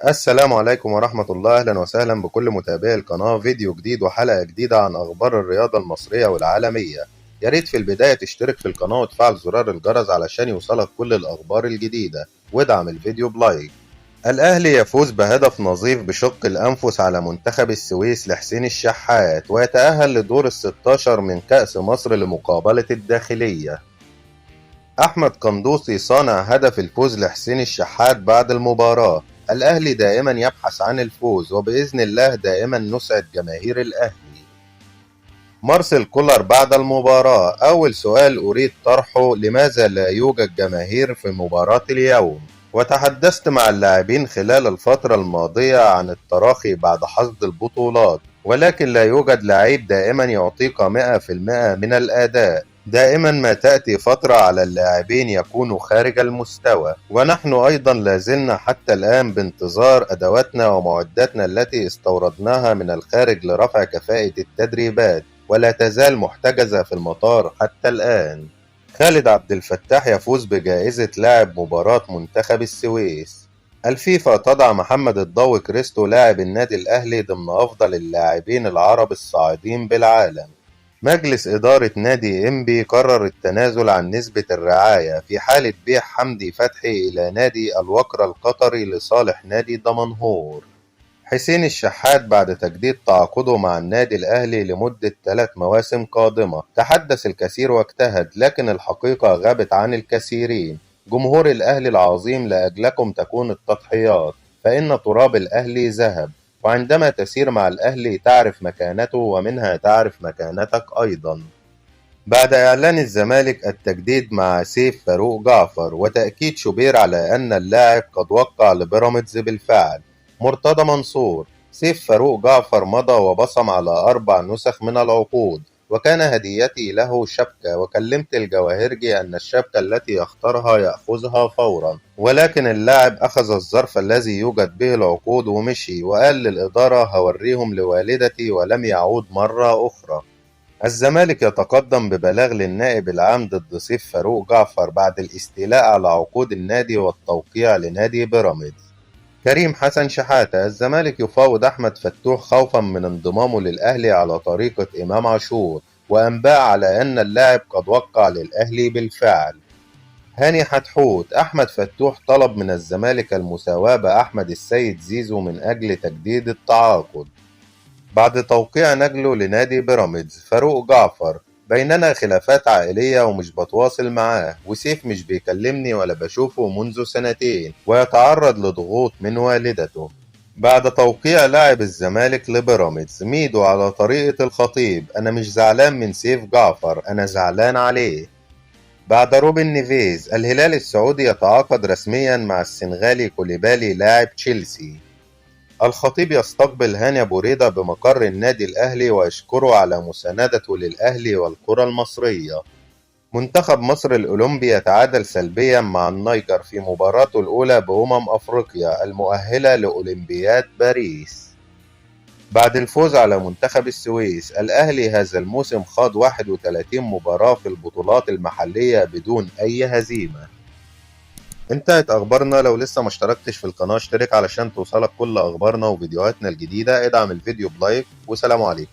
السلام عليكم ورحمة الله. أهلا وسهلا بكل متابعي القناة، فيديو جديد وحلقة جديدة عن أخبار الرياضة المصرية والعالمية. ياريت في البداية تشترك في القناة وتفعل زرار الجرس علشان يوصلك كل الأخبار الجديدة، وادعم الفيديو بلايك. الأهلي يفوز بهدف نظيف بشق الأنفس على منتخب السويس لحسين الشحات، ويتأهل لدور الستاشر من كأس مصر لمقابلة الداخلية. أحمد قندوسي صانع هدف الفوز لحسين الشحات بعد المباراة. الأهلي دائما يبحث عن الفوز، وبإذن الله دائما نسعد جماهير الأهلي. مارسيل كولر بعد المباراة: أول سؤال أريد طرحه، لماذا لا يوجد جماهير في مباراة اليوم؟ وتحدثت مع اللاعبين خلال الفترة الماضية عن التراخي بعد حصد البطولات، ولكن لا يوجد لاعب دائما يعطيك 100% من الأداء. دائما ما تأتي فترة على اللاعبين يكونوا خارج المستوى، ونحن أيضا لازلنا حتى الآن بانتظار أدواتنا ومعداتنا التي استوردناها من الخارج لرفع كفاءة التدريبات، ولا تزال محتجزة في المطار حتى الآن. خالد عبد الفتاح يفوز بجائزة لاعب مباراة منتخب السويس. الفيفا تضع محمد الضوي كريستو لاعب النادي الأهلي ضمن أفضل اللاعبين العرب الصاعدين بالعالم. مجلس إدارة نادي إنبي قرر التنازل عن نسبة الرعاية في حالة بيع حمدي فتحي إلى نادي الوكرة القطري لصالح نادي دمنهور. حسين الشحات بعد تجديد تعاقده مع النادي الأهلي لمدة 3 مواسم قادمة. تحدث الكثير واجتهد، لكن الحقيقة غابت عن الكثيرين. جمهور الأهلي العظيم، لأجلكم تكون التضحيات، فإن تراب الأهلي ذهب، وعندما تسير مع الأهلي تعرف مكانته، ومنها تعرف مكانتك أيضا. بعد إعلان الزمالك التجديد مع سيف فاروق جعفر وتأكيد شوبير على أن اللاعب قد وقع لبيراميدز بالفعل. مرتضى منصور: سيف فاروق جعفر مضى وبصم على 4 نسخ من العقود، وكان هديتي له شبكة، وكلمت الجواهرجي أن الشبكة التي يختارها يأخذها فورا، ولكن اللاعب أخذ الظرف الذي يوجد به العقود ومشي، وقال للإدارة هوريهم لوالدتي، ولم يعود مرة أخرى. الزمالك يتقدم ببلاغ للنائب العام ضد سيف فاروق جعفر بعد الاستيلاء على عقود النادي والتوقيع لنادي بيراميدز. كريم حسن شحاتة: الزمالك يفاوض أحمد فتوح خوفا من انضمامه للأهلي على طريقة إمام عاشور، وأنباء على أن اللاعب قد وقع للأهلي بالفعل. هاني حتحوت: أحمد فتوح طلب من الزمالك المساواة بأحمد السيد زيزو من أجل تجديد التعاقد. بعد توقيع نجله لنادي بيراميدز. فاروق جعفر: بيننا خلافات عائلية ومش بتواصل معاه، وسيف مش بيكلمني ولا بشوفه منذ 2 سنين، ويتعرض لضغوط من والدته. بعد توقيع لاعب الزمالك لبيراميدز. ميدو على طريقة الخطيب: أنا مش زعلان من سيف جعفر، أنا زعلان عليه. بعد روبن نيفيز. الهلال السعودي يتعاقد رسميا مع السنغالي كوليبالي لاعب تشيلسي. الخطيب يستقبل هاني أبو ريدة بمقر النادي الأهلي ويشكره على مساندته للأهلي والكرة المصرية. منتخب مصر الأولمبي يتعادل سلبيا مع النيجر في مباراته الأولى أفريقيا المؤهلة لأولمبياد باريس. بعد الفوز على منتخب السويس. الأهلي هذا الموسم خاض 31 مباراة في البطولات المحلية بدون أي هزيمة. انتهت اخبارنا. لو لسه ما اشتركتش في القناة اشترك علشان توصلك كل اخبارنا وفيديوهاتنا الجديدة. ادعم الفيديو بلايك، وسلام عليكم.